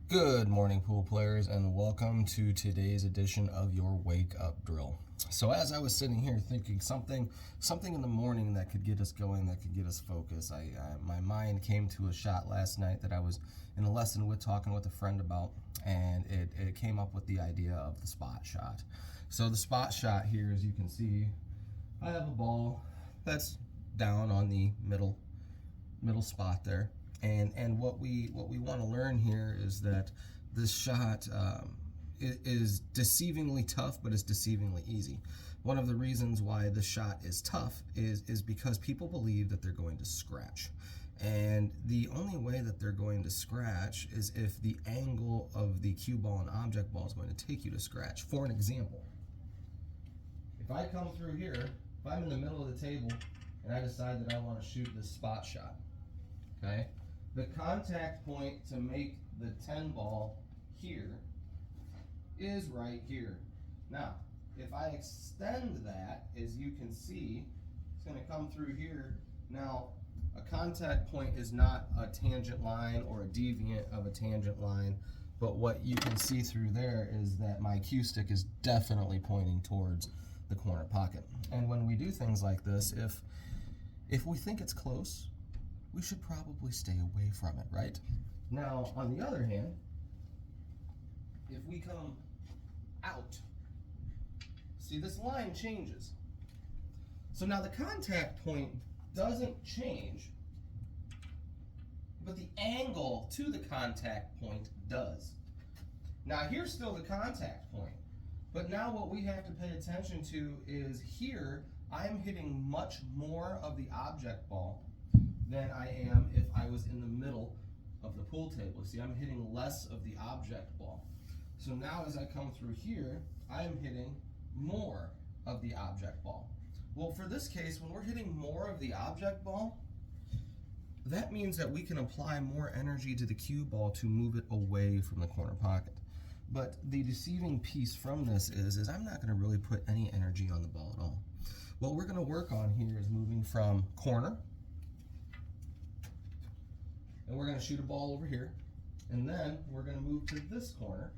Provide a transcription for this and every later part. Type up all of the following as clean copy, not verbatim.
Good morning, pool players, and welcome to today's edition of your Wake Up Drill. So as I was sitting here thinking something in the morning that could get us going, that could get us focused, my mind came to a shot last night that I was in a lesson with talking with a friend about, and it came up with the idea of the spot shot. So the spot shot here, as you can see, I have a ball that's down on the middle spot there. And what we want to learn here is that this shot is deceivingly tough, but it's deceivingly easy. One of the reasons why the shot is tough is because people believe that they're going to scratch. And the only way that they're going to scratch is if the angle of the cue ball and object ball is going to take you to scratch. For an example, if I come through here, if I'm in the middle of the table and I decide that I want to shoot this spot shot, okay? The contact point to make the 10 ball here is right here. Now, if I extend that, as you can see, it's going to come through here. Now, a contact point is not a tangent line or a deviant of a tangent line, but what you can see through there is that my cue stick is definitely pointing towards the corner pocket. And when we do things like this, if we think it's close, we should probably stay away from it, right? Now, on the other hand, if we come out, see, this line changes. So now the contact point doesn't change, but the angle to the contact point does. Now, here's still the contact point, but now what we have to pay attention to is here, I'm hitting much more of the object ball than I am if I was in the middle of the pool table. See, I'm hitting less of the object ball. So now as I come through here, I am hitting more of the object ball. Well, for this case, when we're hitting more of the object ball, that means that we can apply more energy to the cue ball to move it away from the corner pocket. But the deceiving piece from this is I'm not going to really put any energy on the ball at all. What we're going to work on here is moving from corner, and we're going to shoot a ball over here, and then we're going to move to this corner,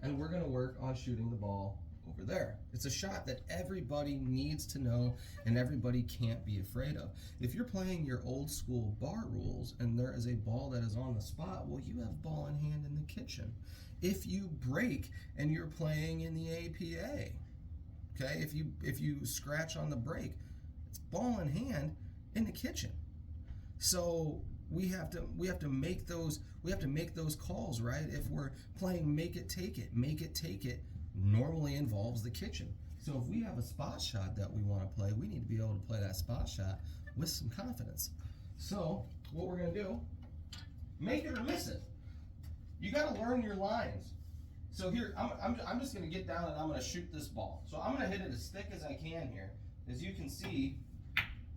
and we're going to work on shooting the ball over there. It's a shot that everybody needs to know and everybody can't be afraid of. If you're playing your old school bar rules and there is a ball that is on the spot, well, you have ball in hand in the kitchen. If you break and you're playing in the APA, okay, if you scratch on the break, it's ball in hand in the kitchen. So we have to make those calls, right? If we're playing make it take it normally involves the kitchen. So if we have a spot shot that we want to play, we need to be able to play that spot shot with some confidence. So what we're going to do, make it or miss it. You got to learn your lines. So here, I'm just going to get down and I'm going to shoot this ball. So I'm going to hit it as thick as I can here. As you can see,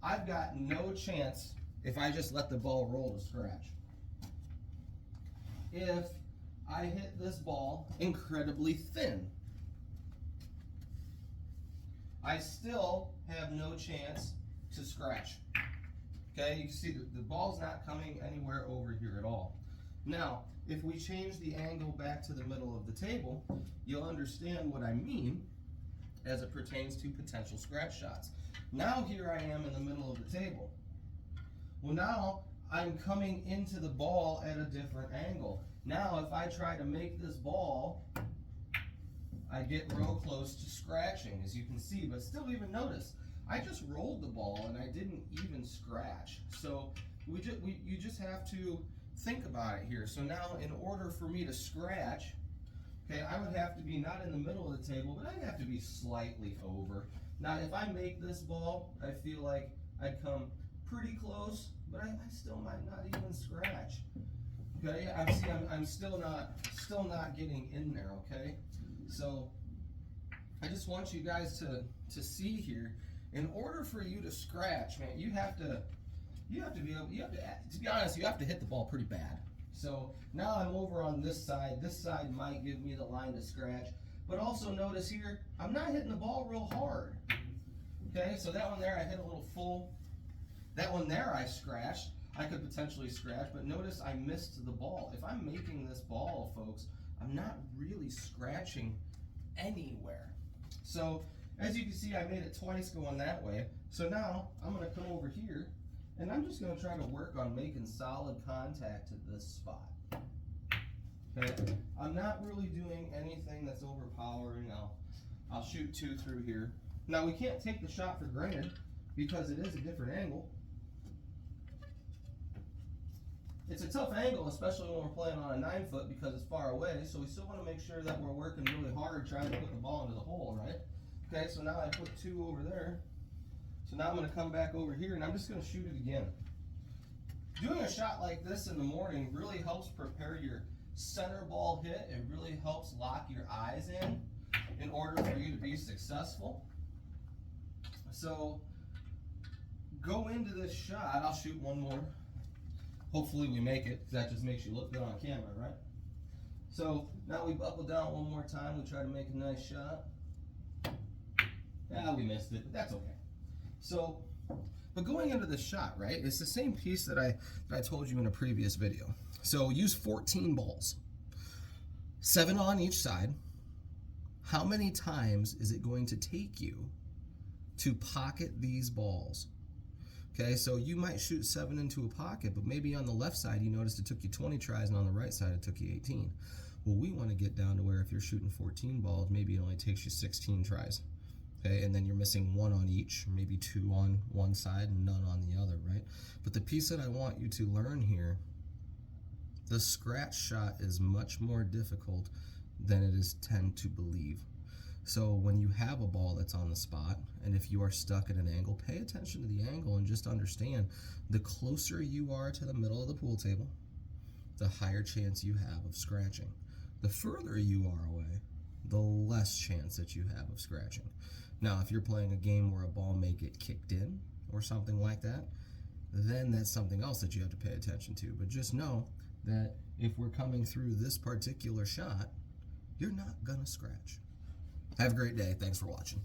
I've got no chance if I just let the ball roll to scratch. If I hit this ball incredibly thin, I still have no chance to scratch. Okay, you can see the ball's not coming anywhere over here at all. Now, if we change the angle back to the middle of the table, you'll understand what I mean as it pertains to potential scratch shots. Now here I am in the middle of the table. Well, now I'm coming into the ball at a different angle. Now if I try to make this ball, I get real close to scratching, as you can see, but still even notice, I just rolled the ball and I didn't even scratch. So you just have to think about it here. So now in order for me to scratch, okay, I would have to be not in the middle of the table, but I'd have to be slightly over. Now if I make this ball, I feel like I'd come pretty close, but I still might not even scratch. Okay, I'm still not getting in there. Okay, so I just want you guys to see here. In order for you to scratch, man, you have to be able. To be honest, you have to hit the ball pretty bad. So now I'm over on this side. This side might give me the line to scratch, but also notice here, I'm not hitting the ball real hard. Okay, so that one there I hit a little full. That one there I scratched. I could potentially scratch, but notice I missed the ball. If I'm making this ball, folks, I'm not really scratching anywhere. So as you can see, I made it twice going that way. So now I'm gonna come over here and I'm just gonna try to work on making solid contact to this spot. Okay, I'm not really doing anything that's overpowering. I'll shoot 2 through here. Now we can't take the shot for granted because it is a different angle. It's a tough angle, especially when we're playing on a 9-foot because it's far away, so we still want to make sure that we're working really hard trying to put the ball into the hole, right? Okay, so now I put 2 over there. So now I'm going to come back over here and I'm just going to shoot it again. Doing a shot like this in the morning really helps prepare your center ball hit. It really helps lock your eyes in order for you to be successful. So go into this shot. I'll shoot one more. Hopefully we make it, because that just makes you look good on camera, right? So now we buckle down one more time. We try to make a nice shot. Yeah, we missed it, but that's okay. So, but going into the shot, right, it's the same piece that I told you in a previous video. So use 14 balls, 7 on each side. How many times is it going to take you to pocket these balls? Okay, so you might shoot 7 into a pocket, but maybe on the left side you noticed it took you 20 tries, and on the right side it took you 18. Well, we want to get down to where if you're shooting 14 balls, maybe it only takes you 16 tries. Okay, and then you're missing 1 on each, maybe 2 on one side and none on the other, right? But the piece that I want you to learn here, the scratch shot is much more difficult than it is tend to believe. So when you have a ball that's on the spot, and if you are stuck at an angle, pay attention to the angle and just understand the closer you are to the middle of the pool table, the higher chance you have of scratching. The further you are away, the less chance that you have of scratching. Now, if you're playing a game where a ball may get kicked in or something like that, then that's something else that you have to pay attention to. But just know that if we're coming through this particular shot, you're not gonna scratch. Have a great day. Thanks for watching.